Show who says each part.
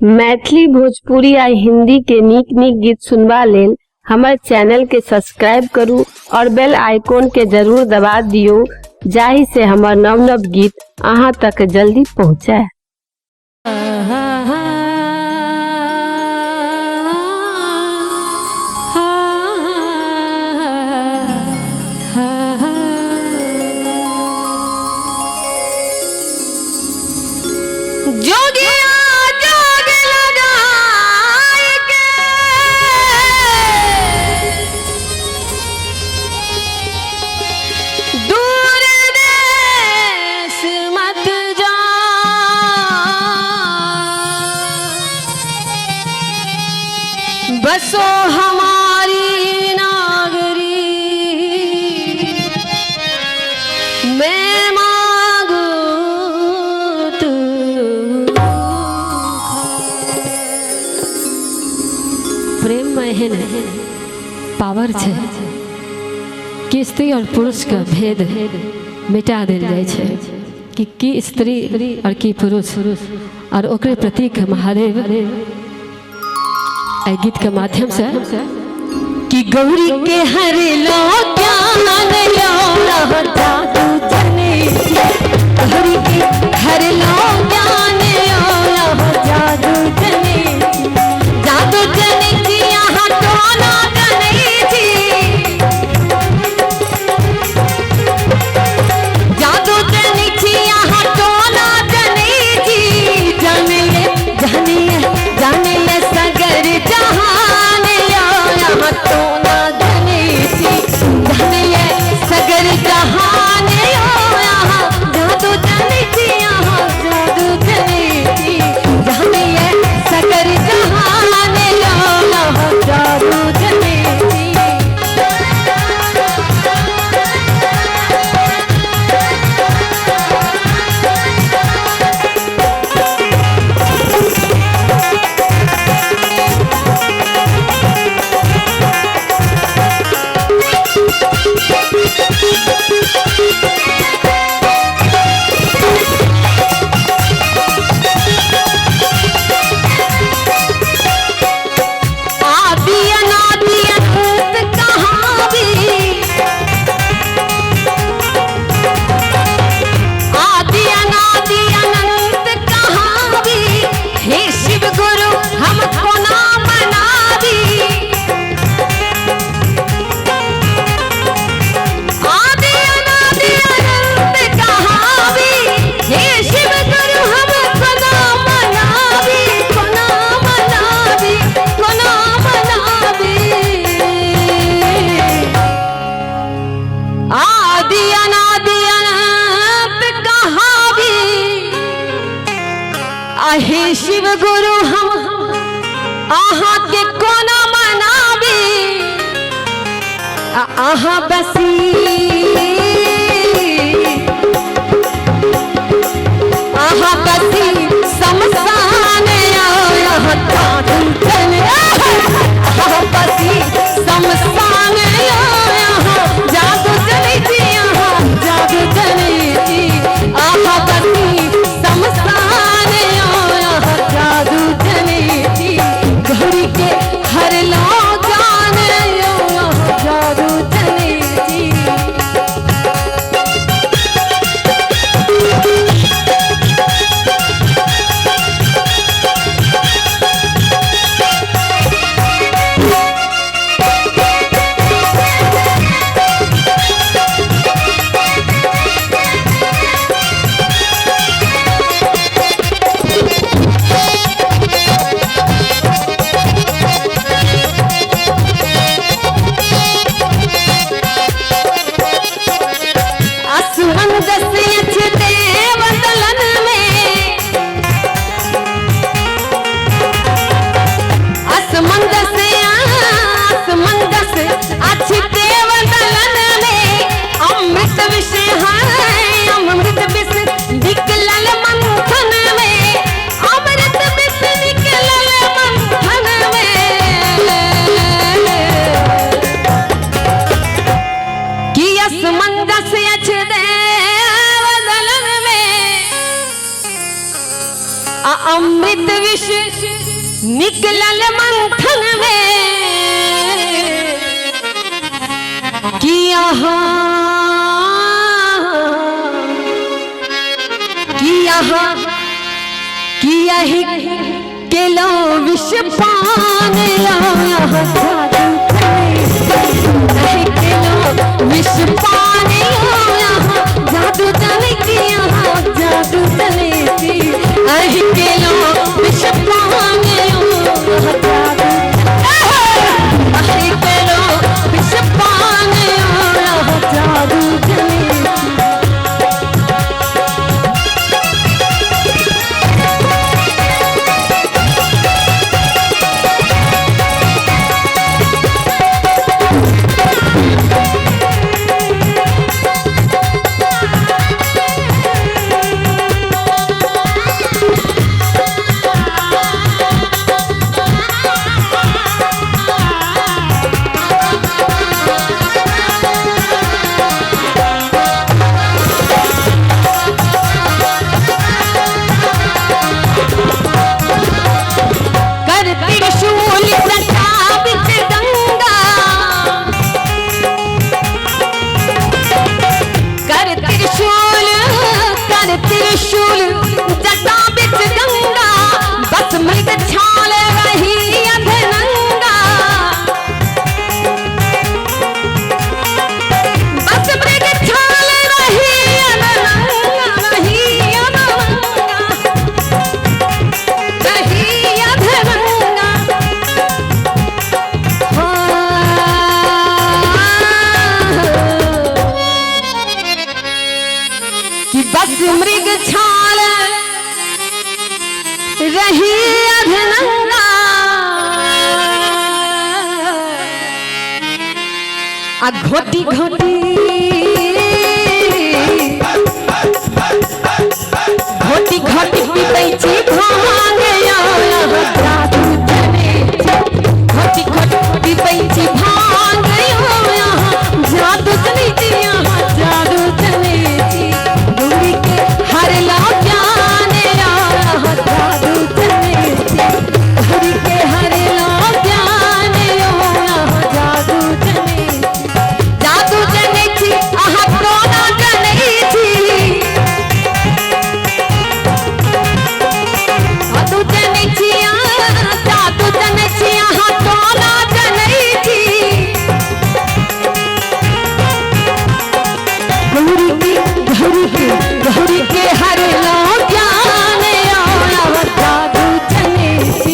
Speaker 1: मैथिली भोजपुरी आ हिंदी के नीक नीक गीत सुनबा लेल हमर चैनल के सब्सक्राइब करू और बेल आइकॉन के जरूर दबा दियो जाहि से हमर नव नव गीत अहां तक जल्दी पहुंचे।
Speaker 2: बसो हमारी नागरी मैं मांगू तू प्रेम में है पावर छे कि स्त्री और पुरुष का भेद मिटा देल जाय छे कि की स्त्री और की पुरुष और ओकरे प्रतीक महादेव गीत के माध्यम से कि गौरी के हर लो ज्ञान लो जादू जने गौरी के हर लो ज्ञान लो जादू जने जी यहाँ टोना जने जी जादू जने जी यहाँ टोना जने जी जाने सगर जहान यहाँ तो ना जाने जी जाने सगर जहान यहाँ जादू जाने जी यहाँ जादू जाने जी जाने सगर जहान यहाँ जादू जाने जी हे शिव गुरु हम आहा के कोना मनाबी आहा बसी आहा बसी समसान यहाँ जादू जने आहा बसी समसान यहाँ जादू जने जी यहाँ जादू जने जी आहा बसी समसान जादू जने जी गौरी के हर लो जान जादू जने जी
Speaker 1: निकलल मंथन में किया किया ही के लो विष पान आया के लो विष पान आया जादू चले किया जादू चले अहि के लो विष पान आया अहि के लो विष पान आया जादू चले त्रिशूल जटा बिच गंगा बस मृग छाल रही अधनंगा बस मृग छाल रही अधनंगा रही अधनंगा कि बस मृग छाल रही अधनंगा आ घोटी घोटी घोटी घोटी पीतै छी भांग जादू चले घोटी घोटी पीतै छी भांग जादू चले जादू चले हर ला ज्ञान आया जादू चले हरि के हर ला ज्ञान आया जादू चले छी आहा कोना जने छी जादू चले छी आहा कोना जने छी गौरी के हर लो ज्ञान आया जादू चले छी